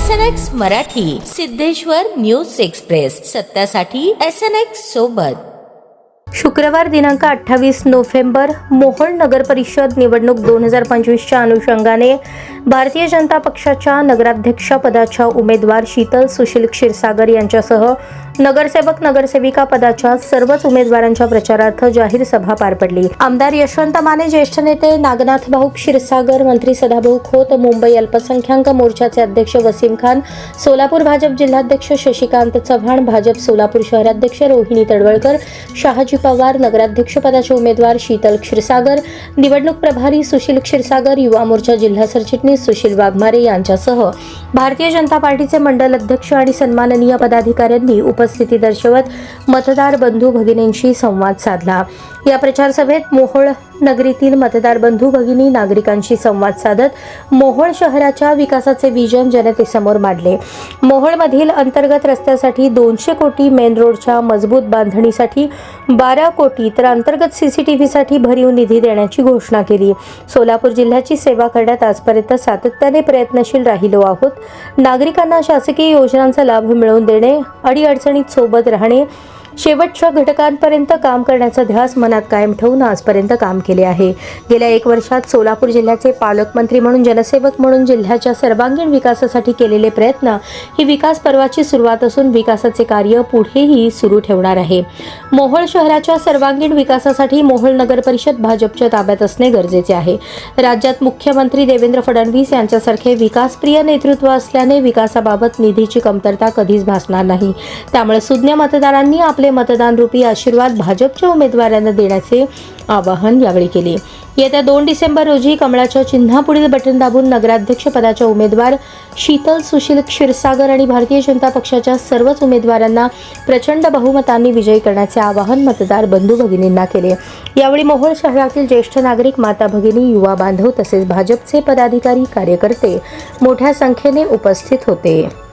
SNX Marathi, Siddheshwar news express, सत्यासाठी SNX सोबत। शुक्रवार दिनांक 28 नोव्हेंबर मोहोळ नगर परिषद निवडणूक 2025च्या अनुषंगाने भारतीय जनता पक्षाच्या नगराध्यक्ष पदाच्या उमेदवार शीतल सुशील क्षीरसागर यांच्यासह नगरसेवक नगरसेविका पदाच्या सर्वच उमेदवारांच्या प्रचारार्थ जाहीर सभा पार पडली। आमदार यशवंत माने, ज्येष्ठ नेते नागनाथ भाऊ क्षीरसागर, मंत्री सदाभाऊ खोत, मुंबई अल्पसंख्याक मोर्चाचे अध्यक्ष वसीम खान, सोलापूर भाजप जिल्हाध्यक्ष शशिकांत चव्हाण, भाजप सोलापूर शहराध्यक्ष रोहिणी तडवळकर, शहाजी पवार, नगराध्यक्ष पदाचे उमेदवार शीतल क्षीरसागर, निवडणूक प्रभारी सुशील क्षीरसागर, युवा मोर्चा जिल्हा सरचिटणीस सुशील वाघमारे यांच्यासह भारतीय जनता पार्टीचे मंडल अध्यक्ष आणि सन्माननीय पदाधिकाऱ्यांनी उपस्थिती दर्शवत मतदार बंधू भगिनींशी संवाद साधला। या प्रचार सभेत मोहोळ नगरीतील मतदार बंधू भगिनी नागरिकांशी संवाद साधत मोहोळ शहराच्या विकासाचे विजन जनतेसमोर मांडले। मोहोळमधील अंतर्गत रस्त्यासाठी 200 कोटी, मेन रोडच्या मजबूत बांधणीसाठी 12 कोटी तर अंतर्गत सीसीटीव्हीसाठी भरीव निधी देण्याची घोषणा केली। सोलापूर जिल्ह्याची सेवा करण्यात आजपर्यंत सातत्याने प्रयत्नशील राहिलो आहोत। नागरिकांना शासकीय योजनांचा लाभ मिळवून देणे, अडीअडचणीत सोबत राहणे, शेवटच्या घटकांपर्यंत काम करण्याचा ध्यास मनात कायम ठेवून आजपर्यंत काम केले आहे। गेल्या 1 वर्षात सोलापूर जिल्ह्याचे पालकमंत्री म्हणून, जनसेवक म्हणून जिल्ह्याच्या सर्वांगीण विकासासाठी केलेले प्रयत्न ही विकास पर्वाची सुरुवात असून विकासाचे कार्य पुढेही सुरू ठेवणार आहे। मोहोळ शहराच्या सर्वांगीण विकासासाठी मोहोळ नगर परिषद भाजपच्या ताब्यात असणे गरजेचे आहे। राज्यात मुख्यमंत्री देवेंद्र फडणवीस यांच्यासारखे विकासप्रिय नेतृत्व असल्याने विकासाबाबत निधीची कमतरता कधीच भासणार नाही। त्यामुळे सुज्ञ मतदारांनी आपले मतदान रूपी आशीर्वाद भाजपच्या उमेदवारांना देण्याचे आवाहन यावेळी केले। येत्या 2 डिसेंबर रोजी कमळाच्या चिन्हापुढील बटन दाबून नगराध्यक्ष पदाच्या उमेदवार शीतल सुशील क्षीरसागर आणि भारतीय जनता पक्षाच्या सर्वच उमेदवारांना प्रचंड बहुमतांनी विजयी करण्याचे आवाहन मतदार बंधू भगिनींना केले। यावेळी मोहोळ शहरातील ज्येष्ठ नागरिक, माता भगिनी, युवा बांधव तसेच भाजपचे पदाधिकारी, कार्यकर्ते मोठ्या संख्येने उपस्थित होते।